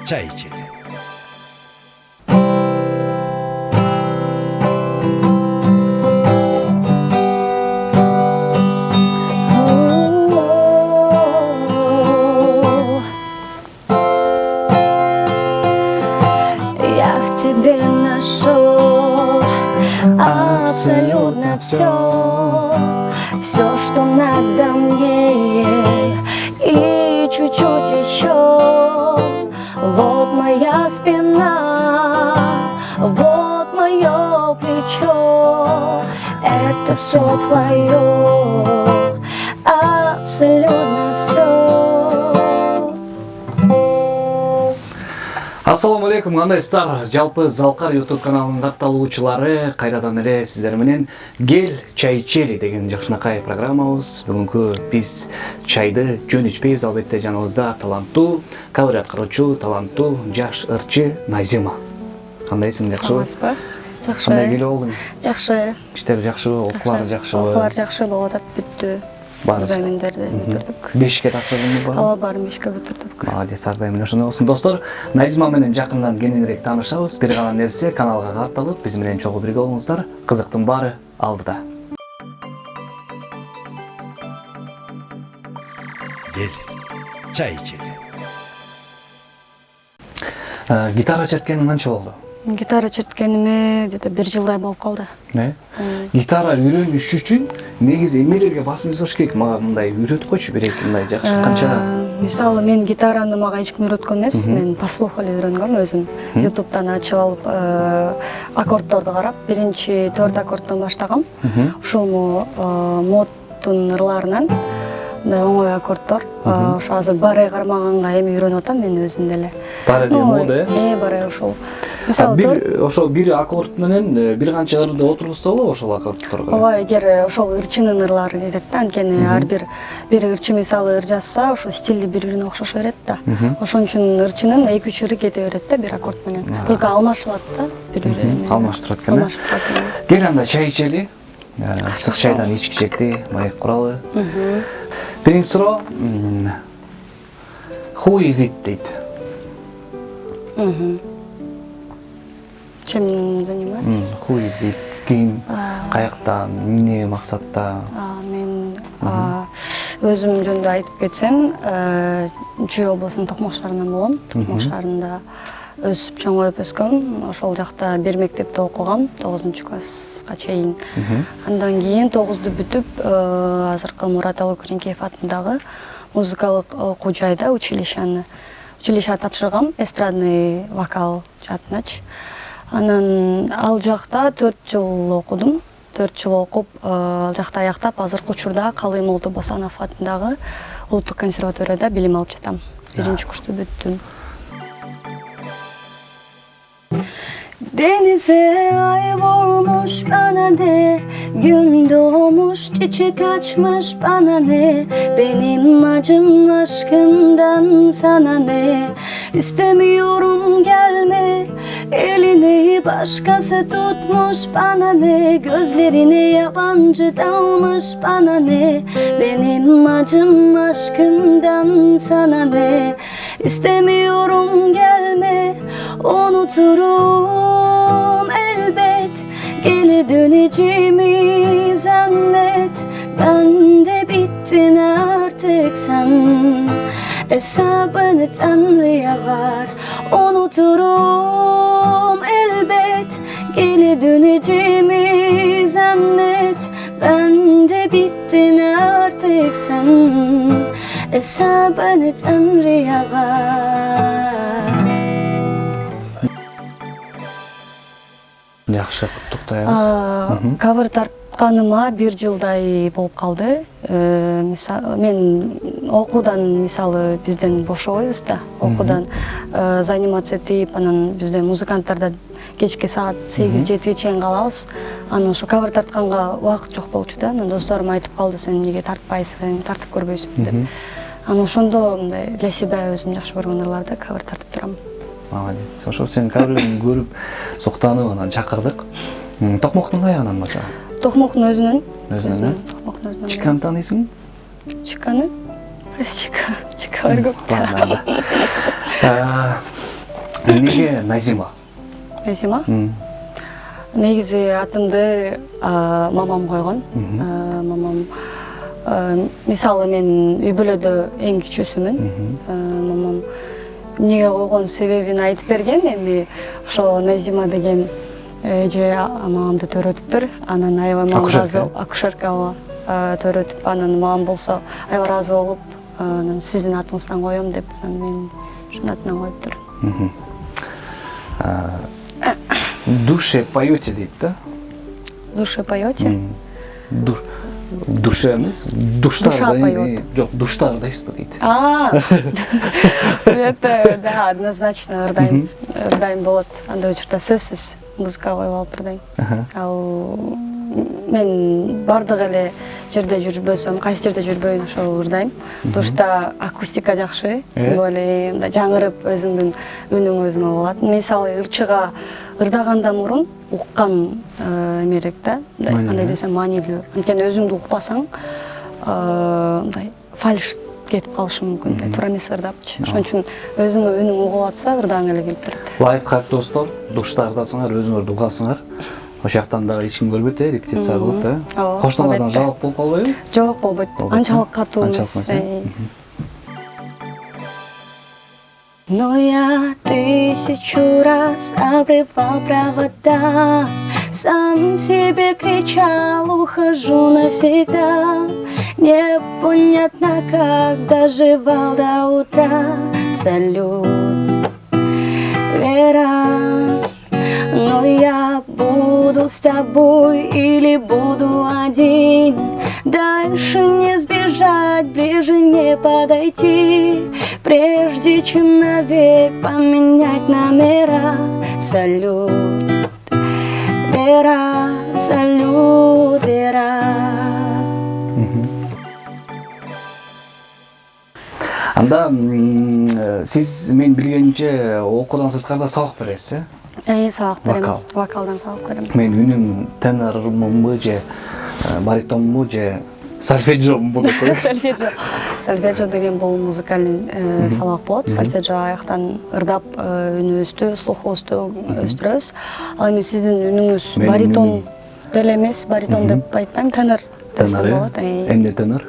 çay içelim. Я в тебе нашел абсолютно все, что надо мне, и чуть-чуть еще. Вот моя спина, вот мое плечо, это все твое, абсолютно все. Ассаламу алейкум, кандайсыздар? Жалпы Залкар YouTube каналынын катталуучулары, кайрадан эле сиздер менен Гел чай ичели деген жакшынакай программабыз. Бүгүнкү биз чайды жөн ичпейбиз, албетте жаныбызда таланттуу, кавер аткаруучу, таланттуу жаш ырчы Назима. Кандайсың, жакшыбы? Саламатсызбы? Жакшы. Кандай келип алдың? Жакшы. Иштер жакшыбы, окуулар жакшыбы? Окуулар жакшы болуп атат, бүттү. Экзамендерди бүтүрдүк. 5ке тапшырдыңбы? Ооба, баарын 5ке бүтүрдүк. Молодец, ар дайым ошондой болсун. Достор, Назима менен жакындан кененирээк таанышабыз. Бир гана нерсе, каналга катталып, биз менен чогуу бирге болуңуздар. Кызыктын баары алдыда. Gel çay içelim. Гитара черткениң канча болду? Гитара черткениме где-то 1 жылдай болуп калды. Гитара үйрөнүш үчүн негизи эмелерге басым жасаш керек? Мага мындай үйрөтүп койчу, бир-эки мындай жакшы канча. Мисалы, мен гитараны мага эч ким үйрөткөн эмес, мен по слуху эле үйрөнгөм өзүм. YouTube'дан ачып алып, аккордторду карап, биринчи 4 аккордтон баштагам. Ушул моддун ырларынан мындай оңой аккордтор. Ошо азыр баре кармаганга эми үйрөнүп атам мен өзүм деле. Баре деген мода, баре ошол. Мисалы, ошол бир аккорд менен бир канча ырды отургузса болобу ошол аккордторго? Ооба, эгер ошол ырчынын ырлары кетет да, анткени ар бир ырчы мисалы ыр жазса, ошо стили бири-бирине окшошо берет да. Ошон үчүн ырчынын 2-3 ыры кете берет да бир аккорд менен. Только алмашылат да бири-бири. Алмаштырат экен. Кел анда чай ичели. Сык чайдан ички чекти, маек куралы. Биринчи суроо, who is it дейт. Чем занимаюсь? Who is it? Ким, каякта, эмне максатта? Мен өзүм жөнүндө айтып кетсем, Чүй облусунун Токмок шаарынан болом. Токмок шаарында өсүп чоңоюп өскөм. Ошол жакта бир мектепте окугам, 9-класска чейин. Андан кийин 9-ду бүтүп, азыркы Мурат Алы Күреңкеев атындагы музыкалык окуу жайда училище тапшыргам, эстрадный вокал жаатынач. Анан ал жакта 4 жыл окудум. 4 жыл окуп, ал жакта аяктап, азыркы учурда Калый Молду Босанов атындагы улуттук консерваторияда билим алып жатам. Биринчи курсту бүттүм. Denize ay vurmuş bana ne, gün doğmuş çiçek açmış bana ne, benim acım aşkından sana ne, istemiyorum gelme, elini başkası tutmuş bana ne, gözlerine yabancı dalmış bana ne, benim acım aşkından sana ne, istemiyorum gelme, unuturum elbet, geri döneceğimi zannet, ben de bittin artık sen, hesabını Tanrı'ya var, unuturum elbet, geri döneceğimi zannet, ben de bittin artık sen, hesabını Tanrı'ya var. Жакшы, туктайбыз. Кавер тартканыма 1 жылдай болуп калды. Мен окуудан мисалы бизден бошобойбуз да. Окуудан занимация этип, анан бизде музыканттарда кечки саат 8-7ге чейин калабыз. Анан ошо кавер тартканга убакыт жок болчу да. Анан досторум айтып калды, сен эмнеге тартпайсың, тартып көрбөйсүң деп. Анан ошондо мындай для себя өзүм жакшы көргөн ырларды кавер тартып турам. Молодец. Ошо сен каверлерин көрүп, суктанып анан чакырдык. Токмоктун каягынан баса? Токмоктун өзүнөн. Токмоктун өзүнөн. Чиканы тааныйсыңбы? Чиканы? Кайсы чика? Чикалар көп. Неге Назима? Назима? Негизи атымды мамам койгон. Мамам мисалы мен үй бүлөдө эң кичүүсүмүн. Мамам неге койгон себебин айтып берген. Эми ошо Назима деген эже мамамды төрөтүптүр. Анан аябай мамам ыраазы, акушерка төрөтүп, анан мамам болсо аябай ыраазы болуп, анан сиздин атыңыздан коем деп, анан мен ошонун атынан коюптур. Душе поете дейт да? Душе поете? Душе эмес, Душа поет. Жок, душта ырдайсызбы дейт. Это, да, однозначно ырдайм болот. Андай учурда сөзсүз музыка коюп алып ырдайм. Ал мен бардык эле жерде жүрбөсөм, кайсы жерде жүрбөйүн ошо ырдайм. Душта акустика жакшы, тем более мындай жаңырып өзүңдүн үнүң өзүңө болот. Мисалы ырчыга ырдагандан мурун уккан эмерээк да, кандай десем маанилүү. Анткени өзүңдү укпасаң, мындай фальш кетип калышы мүмкүн. Туура эмес ырдапчы. Ошон үчүн өзүңө үнүң угуп атса, ырдааң эле келип турат. Лайфхак достор, душта ырдасыңар, өзүңөрдү угасыңар. Ошол жактан дагы эч ким көрбөйт, репетиция кылып, коштоңордон жалык болуп калбайбы? Жок, болбойт. Анчалык катуу эмес. Но я 1000 раз обрывал провода, сам себе кричал, ухожу навсегда. Непонятно, как доживал до утра. Салют, Вера. Но я буду с тобой или буду один. Дальше не сбежать, ближе не подойти. Прежде чем навек поменять номера. Салют, Вера, салют, Вера. Анда сиз мен билгенче окуудан сырткарда сабак бересиз, Сабак берем. Вокалдан сабак берем. Мен үнүм тенормунбу же баритонму же сольфеджиомбу деп коет. Сольфеджио. Сольфеджио деген бул музыкалдын сабак болот. Сольфеджио аяктан ырдап үнүбүздү, слухубузду өстүрөбүз. Ал эми сиздин үнүңүз баритон деле эмес, баритон деп айтпайм, тенор десем болот. Эмне тенор?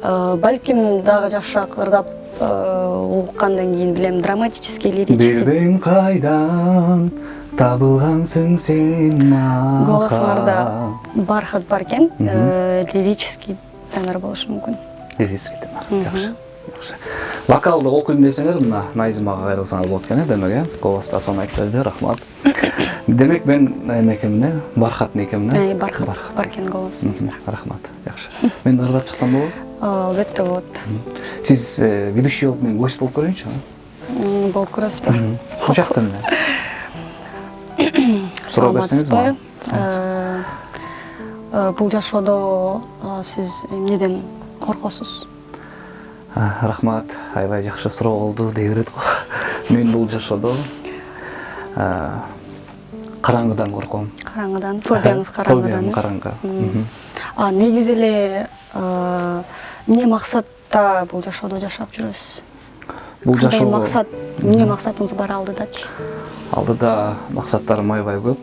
Балким дагы жакшыраак ырдап уккандан кийин билем, драматический, лирический. Билбейм кайдан табылгансың сен мага. Голосуңарда бархат бар экен, лирический тенор болушу мүмкүн. Лирический тенор. Жакшы. Жакшы. Вокалды окуйм десеңер, мына Назимага кайрылсаңар болот экен, демек, голосто санайттарды, рахмат. Демек мен эмекемне, бархат некемне. Бархат бар экен голосуңузда. Рахмат. Жакшы. Мен ырдап чыксам болобу? Албетте болот. Сиз ведущий болуп, мен гость болуп көрөйүнчү. Болуп көрөсүзбү? Качактан эле? Суроо берсеңизби? Бул жашоодо сиз эмнеден коркосуз? Рахмат, аябай жакшы суроо болду дей берет го. Мен бул жашоодо караңгыдан корком. Караңгыдан, фобияңыз караңгыдан. Караңгы. Негизи эле эмне максатта бул жашоодо жашап жүрөсүз? Бул жашоо максат, эмне максатыңыз бар алдыдачы? Алдыда максаттарым аябай көп.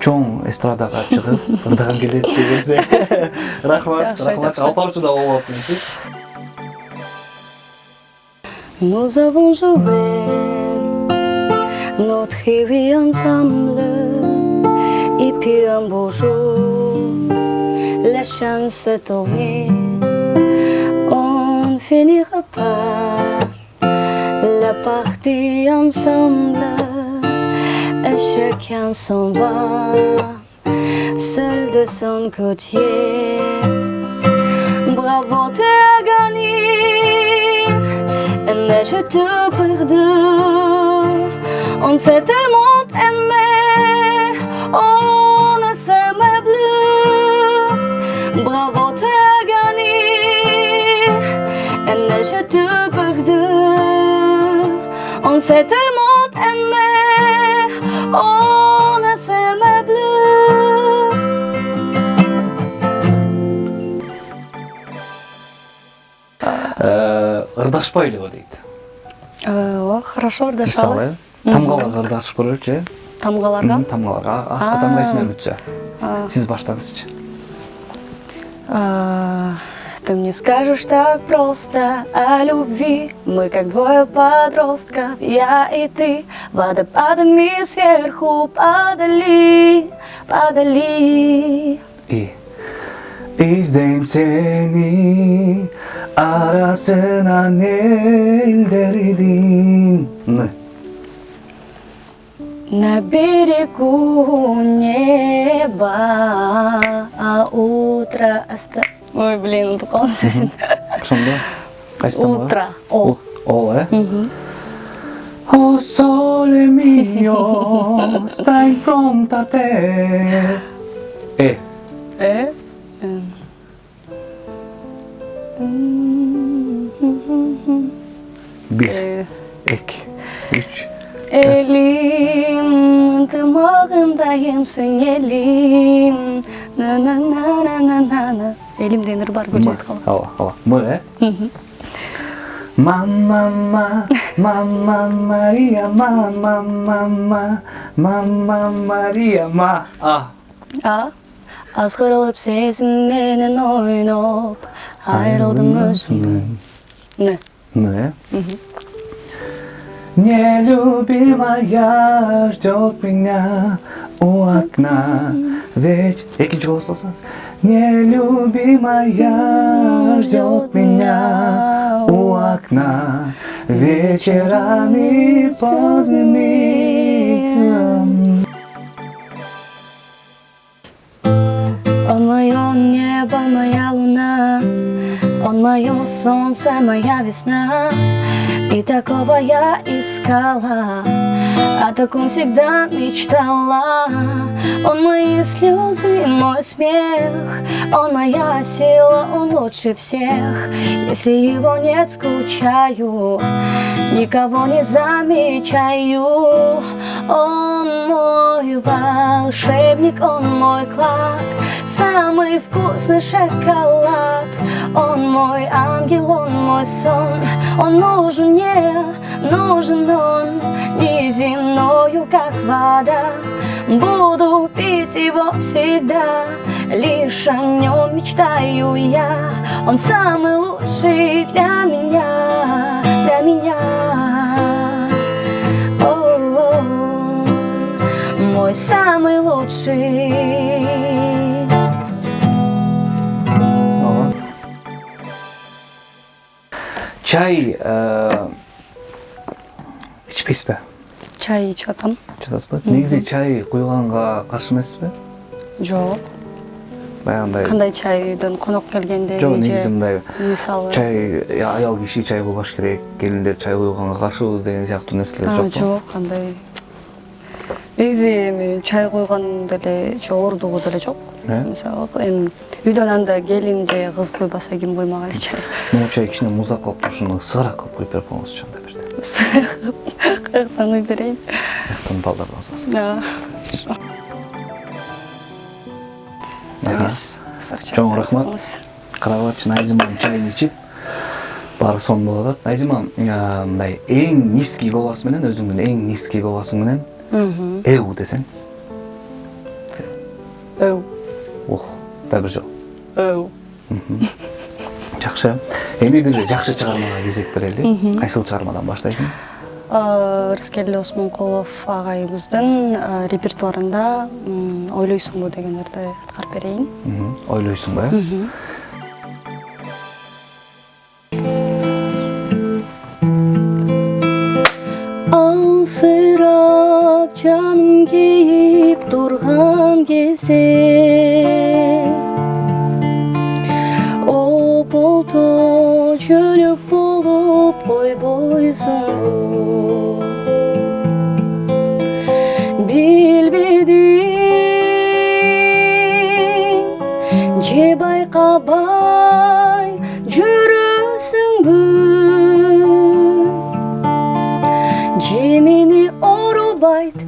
Чоң эстрадага чыгып, ырдаган келет дегенсе. Рахмат, рахмат. Алпамчы да болуп атсыз. Nous avons joué notre vie ensemble, et puis un beau jour, la chance s'est tournée. On ne finira pas la partie ensemble, et chacun s'en va, seul de son côté. Bravo, tu as gagné, mais je te pardonne. On s'est tellement aimé, on ne s'aimait plus. Bravo, tu as gagné, mais je te pardonne. On s'est tellement aimé, on ne s'aimait plus. Ырдашпайлыбы дейт. Хорошо ырдашалы. Мисалы, тамгаларга ырдашып көрөлүчү, э? Тамгаларга. Тамгаларга. Акка тамгайсың эмнечи? Сиз баштаңызчы. Ты мне скажешь так просто о любви. Мы как двое подростков, я и ты, водопадами сверху падали, падали. И издейм сени арасынан элдердин. На берегу неба, а утро Ой, блин, тукан сесин. Ошондо кайсы тамга? Утро. О. О, э? О sole mio, stai pronta te. Э? Bir, iki, üç. Elim, tımağımdayımsın elim. Na na na na na na na. Elim denir bar gülcet kalıp. Hava. Mı, e? Mamma, mamma Maria, mamma, mamma Maria, ma. Az kırılıp sezimmenin oynop, ayrıldım özümden. Ne? Ne? Не любимая ждет меня у окна. Ведь экинчи голос алсаңыз. Нелюбимая ждет меня у окна вечерами поздними. Он мое небо, моя луна, он мое солнце, моя весна. И такого я искала, о таком всегда мечтала. Он мои слезы, мой смех, он моя сила, он лучше всех. Если его нет, скучаю, никого не замечаю. Он мой волшебник, он мой клад, самый вкусный шоколад. Он мой ангел, он мой сон, он нужен мне, нужен он, неземною, как вода. Буду пить его всегда, лишь о нем мечтаю я. Он самый лучший для меня, для меня. О-о-о, мой самый лучший. Чай ичпейсиз бе? Чай ичип атам. Ичасыз ба? Негизи чай куйганга каршы эмессиз бе? Жок. Баягындай. Кандай чайдын конок келгенде Жок, негизи мындай. Мисалы. Чай аял киши чай куйбаш керек, келиндер чай куйганга каршыбыз деген сыяктуу нерселер жокпу? Жок, кандай. Негизи эми чай куйган деле оордугу деле жок. Мисалы, эми үйдөн анда келин же кыз куйбаса ким куймак эле чай. Могу чай кичине муздап калып турушуну сыгыраак кылып куюп берип коюңузчу анда бирде. Каяктан куюп берейин? Каяктан балдардан соң. Чоң рахмат. Карабатчы Назимам чайын ичип баары сонун болуп атат. Назима, мындай эң низкий голос менен, өзүңдүн эң низкий голосуң менен эу десең. Эу. Ох, да бир жол. Эу. Жакшы. Эми бир жакшы чыгармага кезек берели. Кайсыл чыгармадан баштайсың? Рыскелди Осмонкулов агайыбыздын репертуарында ойлойсуңбу дегендерди аткарып берейин. Ойлойсуң ба? Алсырап жаным кейип турган кезде Ополто жөлөк болуп койбойсуңбу Билбедиң же байкабай жүрөсүңбү Же мени оорубайт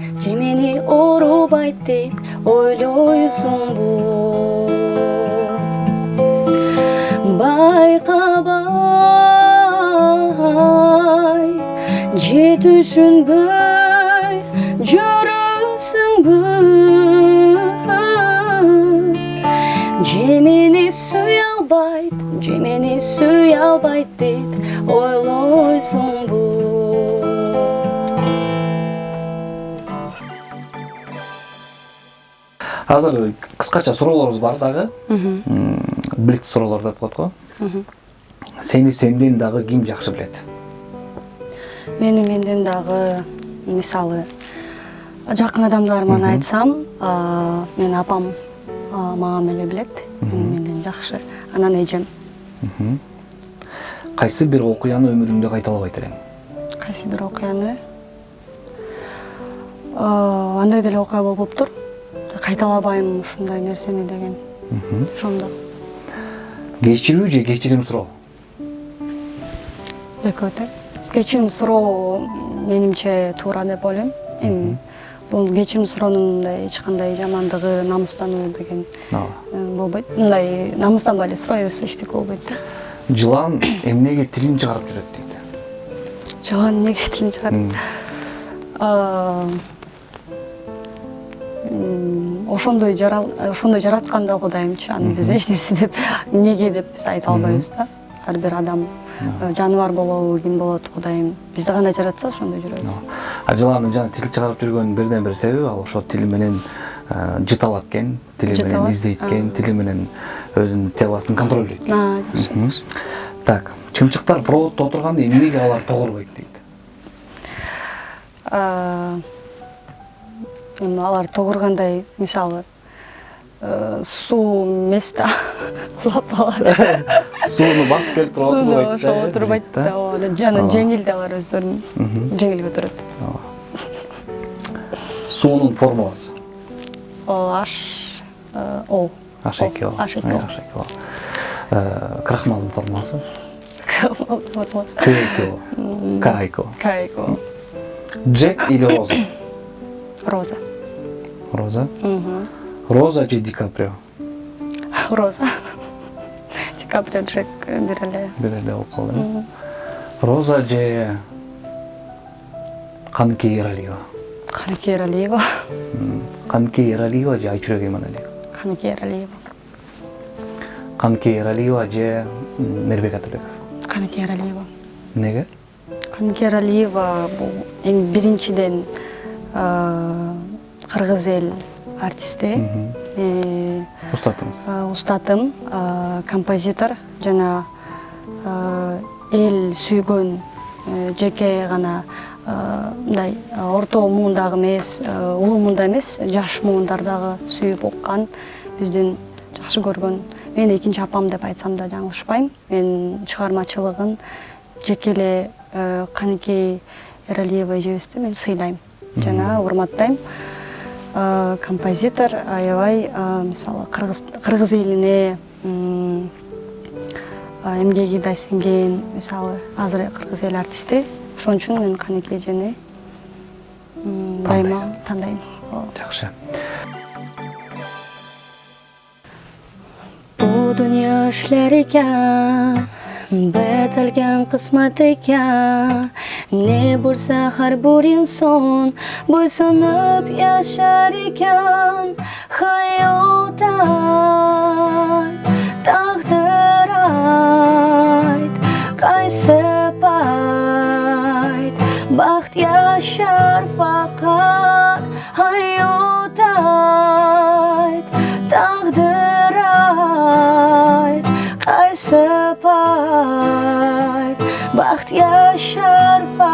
деп ойлойсуңбу Байкабай же түшүнбөй жүрөсүңбү, же мени сүйө албайт деп ойлойсуңбу. Азыр кыскача суроолорубуз бар дагы. Блиц суроолор деп коет го. Сени сенден дагы ким жакшы билет? Мени менден дагы, мисалы, жакын адамдарыман айтсам, мен апам мага эле билет, менден жакшы. Анан эжем. Кайсы бир окуяны өмүрүңдө кайталабайт элең? Кайсы бир окуяны? Андай деле окуя болуптур. Кайталабайм ушундай нерсени деген. Ошондо. Кечирүү же кечирим суроо? Экөө тең. Кечирим суроо менимче туура деп ойлойм. Эми бул кечирим суроонун мындай эч кандай жамандыгы, намыстануу деген болбойт. Мындай намыстанбай эле сурай берсе эчтеке болбойт да. Жылан эмнеге тилин чыгарып жүрөт дейт? Жылан эмнеге тилин чыгарат? Ошондой жаратканда Кудайымчы, аны биз эч нерсе деп, эмнеге деп биз айта албайбыз да. Ар бир адам жаныбар болобу, ким болот, Кудайым бизди кандай жаратса ошондой жүрөбүз. Жыландын жана тил чыгарып жүргөнүнүн бирден бир себеби ал ошо тили менен жыталап экен, тили менен издейт экен, тили менен өзүнүн телосун контролдойт. Жакшы. Так, чымчыктар проводдо отурганда эмнеге алар тогурбойт дейт? Эми алар тогургандай, мисалы, суу места улап алат. Сууну басып келип туруп отурбайт. Сууну ошо отурбайт да. Жана жеңил да алар өздөрүн жеңил көтөрөт. Суунун формуласы? H2O. H2O. Крахмалдын формуласы? Крахмалдын формуласы. K2O. Джек или Роза? Роза. Роза? Роза же Ди Каприо? Роза. Ди Каприо, Джек бир эле окол. Роза же Каныкей Эралиева? Каныкей Эралиева. Каныкей Эралиева же Айчүрөк Эманалиева? Каныкей Эралиева. Каныкей Эралиева же Мээрбек Атабеков? Каныкей Эралиева. Эмнеге? Каныкей Эралиева бул эң биринчиден кыргыз эл артисти, устатым, композитор жана эл сүйгөн жеке гана мындай орто муундагы эмес, улуу муунда эмес, жаш муундардагы сүйүп уккан, биздин жакшы көргөн. Мен экинчи апам деп айтсам да жаңылышпайм. Мен чыгармачылыгын жеке эле Каныкей Эралиева эжебизди мен сыйлайм жана урматтайм. Композитор аябай, мисалы, кыргыз элине эмгеги да сиңген, мисалы, азыр кыргыз эл артисти. Ошон үчүн мен Каныкей эжени дайыма тандайм. Жакшы. Бу дүйнө иштер экен, бетелген кысмат экен. Не булса ар бир инсон бойсунуп жашар экен. Хаят айт, тагдыр айт, кайсы байт, бакыт жашар факат. Хаят айт, тагдыр айт, кайсы байт, бакыт жашар факат.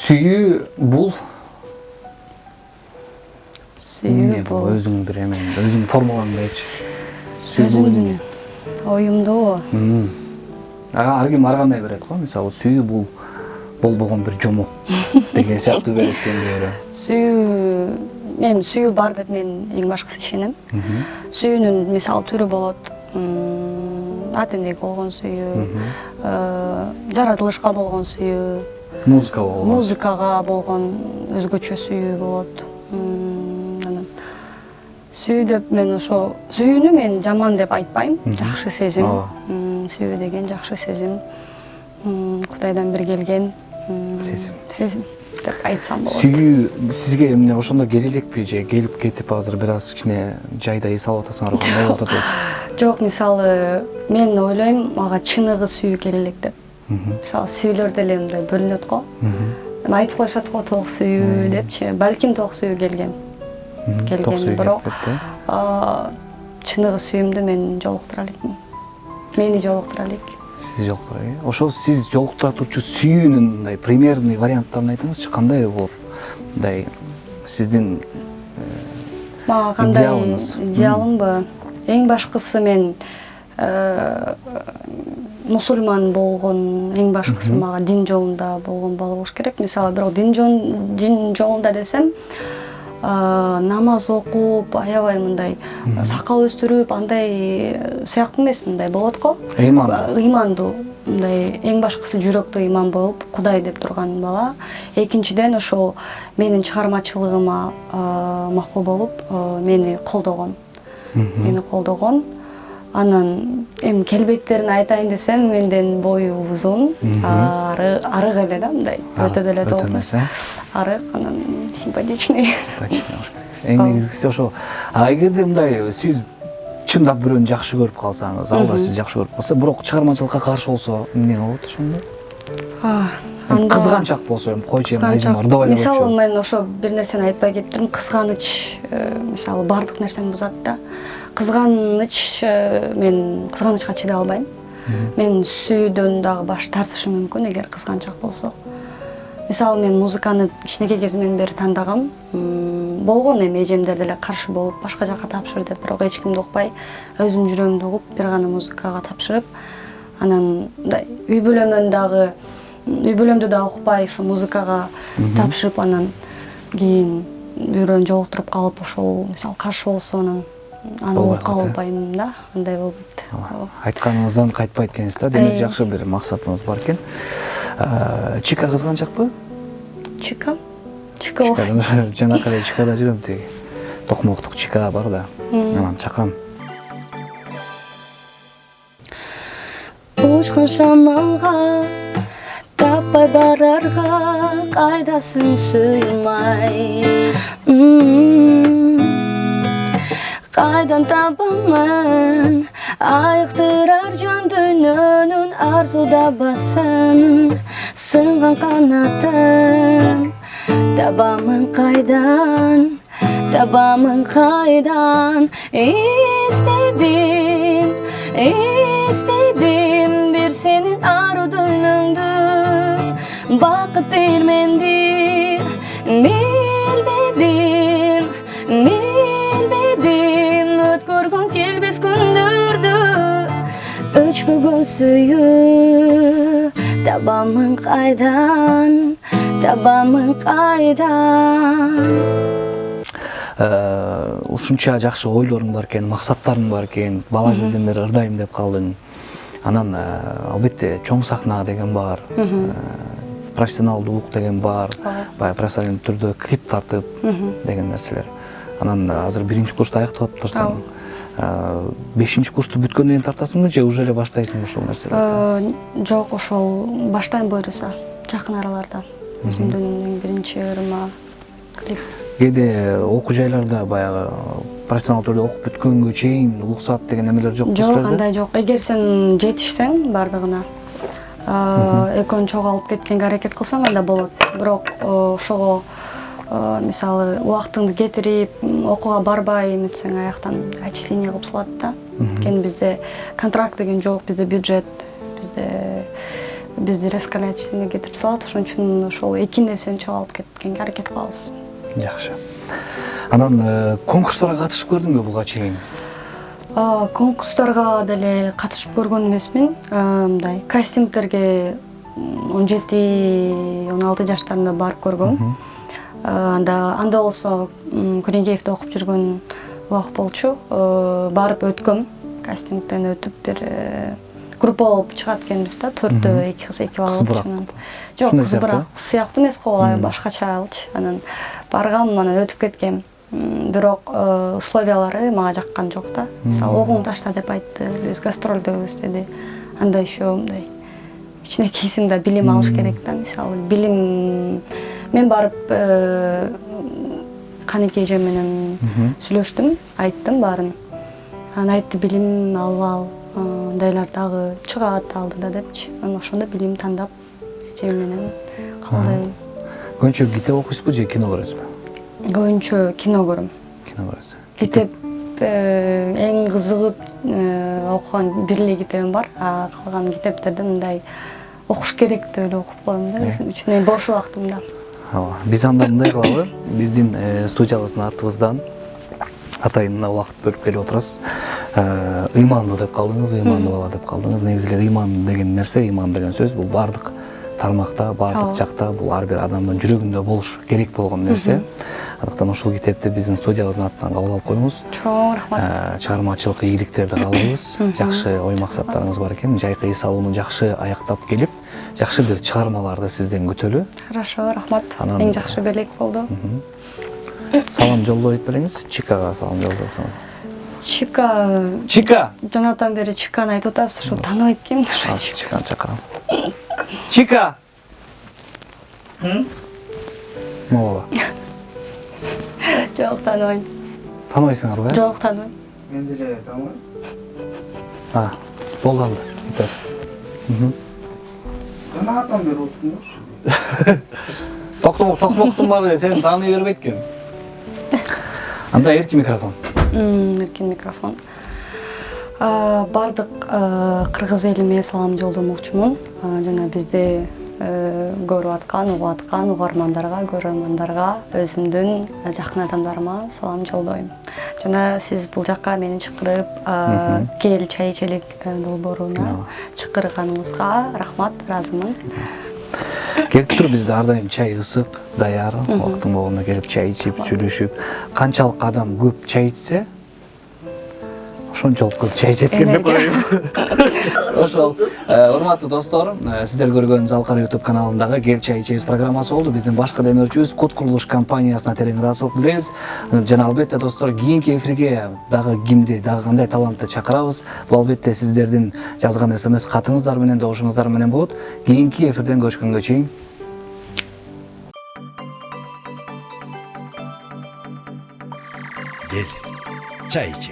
Сүйүү бул? Сүйүү бул өзүң бир эме, өзүң формулаңды айтчы. Өзүмдүн оюмду. Ар ким ар кандай берет го, мисалы сүйүү бул болбогон бир жомок деген сыяктуу берет экен. Сүйүү, мен сүйүү бар деп мен эң башкысы ишенем. Сүйүүнүн мисалы түрү болот. Ат энеге болгон сүйүү, жаратылышка болгон сүйүү, музыкага болгон өзгөчө сүйүү болот. Сүйүү деп мен ошо сүйүүнү мен жаман деп айтпайм, жакшы сезим. сүйүү деген жакшы сезим, Кудайдан бир келген сезим деп айтсам болот. Сүйүү сизге эмне ошондо келе элекпи же келип кетип азыр бир аз кичине жайда эс алып атасыңарбы, кандай болуп атат? Жок, мисалы мен ойлойм мага чыныгы сүйүү келе элек деп. Мисалы сүйүүлөр деле мындай бөлүнөт го. Эми айтып коюшат го ток сүйүү депчи. Балким ток сүйүү келген, бирок чыныгы сүйүүмдү мен жолуктура элекмин. Мени жолуктура элек. Сиз жолуктура элек. Ошол сиз жолуктура турчу сүйүүнүн мындай примерный варианттарын айтыңызчы, кандай болуп? Мындай сиздин мага кандай идеалымбы? Эң башкысы мен мусульман болгон, эң башкысы мага дин жолунда болгон бала болуш керек. Мисалы, бирок дин жолунда десем, намаз окуп, аябай мындай сакал өстүрүп, андай сыяктуу эмес, мындай болот го. Ыймандуу, мындай эң башкысы жүрөктө ыйман болуп, Кудай деп турган бала. Экинчиден ошол менин чыгармачылыгыма макул болуп, мени колдогон. Анан эми келбеттерин айтайын десем, менден бою узун, арык эле да, мындай өтө деле толук эмес. Арык, анан симпатичный. Эң негизгиси ошо. Эгерде мындай сиз чындап бирөөнү жакшы көрүп калсаңыз, алла сизди жакшы көрүп калса, бирок чыгармачылыкка каршы болсо, эмне болот ошондо? Кызганчак болсо, эми койчу, эми айжым ырдап эле койчу. Мисалы, мен ошо бир нерсени айтпай кеттим. Кызганыч, мисалы, бардык нерсени бузат да. Кызганыч, мен кызганычка чыдай албайм. Мен сүйүүдөн дагы баш тартышым мүмкүн эгер кызганчак болсо. Мисалы, мен музыканы кичинекей кезимден бери тандагам. Болгон эми эжемдер деле каршы болуп, башка жакка тапшыр деп, бирок эч кимди укпай, өзүм жүрөгүмдү угуп, бир гана музыкага тапшырып, анан мындай үй бүлөмдү да укпай, ушу музыкага тапшырып, анан кийин бирөөнү жолуктуруп калып, ошол мисалы каршы болсо, анан аны укка албайм да, андай болуп кетти. Айтканыңыздан кайтпайт экенсиз да, демек жакшы бир максатыңыз бар экен. Чика кызганчакпы? Чика? Жанакы эле Чикада жүрөм, тиги Токмоктук Чика бар да. Анан чакырам. Учкан шамалга, таппай барарга, кайдасың сүймай. Кайдан табамын, айыктырар жан дүйнөнүн арзуда басын, сынган канатым. Табамын кайдан, istedим бир сенин ару дүйнөңдү. Бакыт эрмендир, билбедим, өткөргүм келбес күндөрдү. Өчпөгөн сүйүү, табамын кайдан. Ушунча жакшы ойлоруң бар экен, максаттарың бар экен, бала кезден бери ырдайм деп калдың. Анан албетте чоң сахна деген бар, профессионалдуулук деген бар, баягы профессионалдуу түрдө клип тартып деген нерселер. Анан азыр 1-курсту аяктап атыптырсың. 5-курсту бүткөндөн кийин тартасыңбы же уже эле баштайсыңбы ошол нерселерди? Жок, ошол баштайм буйруса, жакын араларда. Өзүмдүн эң биринчи ырыма клип. Кээде окуу жайларда баягы профессионал түрдө окуп бүткөнгө чейин уруксат деген эмелер жокпу? Жок, андай жок. Эгер сен жетишсең бардыгына, экөөнү чогуу алып кеткенге аракет кылсаң анда болот. Бирок ошого мисалы убактыңды кетирип, окууга барбай эметсең, аяктан отчисление кылып салат да. Анткени бизде контракт деген жок, бизде бюджет, бизди раскалячтыгына кетирип салат. Ошон үчүн ошол эки нерсени чогуу алып кеткенге аракет кылабыз. Жакшы. Анан конкурстарга катышып көрдүңбү буга чейин? Конкурстарга деле катышып көргөн эмесмин. Мындай кастингдерге 17-16 жаштарымда барып көргөм. Анда болсо Күнегеевде окуп жүргөн убакыт болчу. Барып өткөм, кастингден өтүп бир группа болуп чыгат экенбиз да, 4-2 кыз 2 бала болуп. Жок, кыз бирок сыяктуу эмес го, башкача алчы. Анан баргам, анан өтүп кеткем. Бирок условиялары мага жаккан жок да. Мисалы, окууңду ташта деп айтты, биз гастролдойбуз деди. анда еще мындай кичинекейсинде билим алыш керек да. Мисалы билим мен барып Канеке эжем менен сүйлөштүм, айттым баарын. Анан айтты билим алып ал, дайлар дагы чыгат алдыда депчи. Анан ошондо билим тандап эжем менен кабылдайм. Көбүнчө китеп окуйсузбу же кино көрөсүзбү? Көбүнчө кино көрөм. Кино көрөсүз. Китеп эң кызыгып окуган бир эле китебим бар. А калган китептерди мындай окуш керек деп эле окуп коем да өзүм үчүн бош убактымда. Ооба. Биз анда мындай кылалы. Биздин студиябыздын атыбыздан атайын убакыт бөлүп келип отурабыз. Ыймандуу деп калдыңыз, ыймандуу бала деп калдыңыз. Негизи эле ыйман деген нерсе, ыйман деген сөз бул бардык тармакта, бардык жакта бул ар бир адамдын жүрөгүндө болуш керек болгон нерсе. Андыктан ушул китепти биздин студиябыздын атынан кабыл алып коюңуз. Чоң рахмат. Чыгармачылык ийгиликтерди каалайбыз. Жакшы ой максаттарыңыз бар экен. Жайкы эс алууну жакшы аяктап келип, жакшы бир чыгармаларды сизден күтөлү. Хорошо, рахмат. Эң жакшы белек болду. Салам жолдой айтып бериңиз. Чикага салам жолдосоң. Чика. Жанатан бери Чиканы айтып атасыз, ушу тааныбайт экен. Чиканы чакырам. Чика. Мола. Жок, тааныбайм. Тааныбайсыңарбы? Жок, тааныбайм. Мен деле тааныбайм. Болду анда. Жанатан бери отурмуш. Токмоктун баары сени тааный бербейт экен. Анда эркин микрофон. Эркин микрофон. Бардык кыргыз элиме салам жолдомокчумун. Жана бизди көрүп аткан, угуп аткан угармандарга, көрөрмандарга, өзүмдүн жакын адамдарыма салам жолдойм. Жана сиз бул жакка мени чакырып, кел чай ичелик долбооруна чакырганыңызга рахмат, ыраазымын. Келип туруп бизде ар дайым чай ысык, даяр, убактың болгондо келип чай ичип, сүйлөшүп, канчалык адам көп чай ичсе, ошончолук көп чай ичет деп коеюн. Ошол. Урматтуу достор, сиздер көргөн Залкар YouTube каналындагы Кел чай ичебиз программасы болду. Биздин башкы демөөрчүбүз Кут курулуш компаниясына терең ыраазычылык билдиребиз. Жана албетте достор, кийинки эфирге дагы кимди, дагы кандай талантты чакырабыз. Бул албетте сиздердин жазган SMS катыңыздар менен, добушуңуздар менен болот. Кийинки эфирден көрүшкөнгө чейин Gel, çay içelim.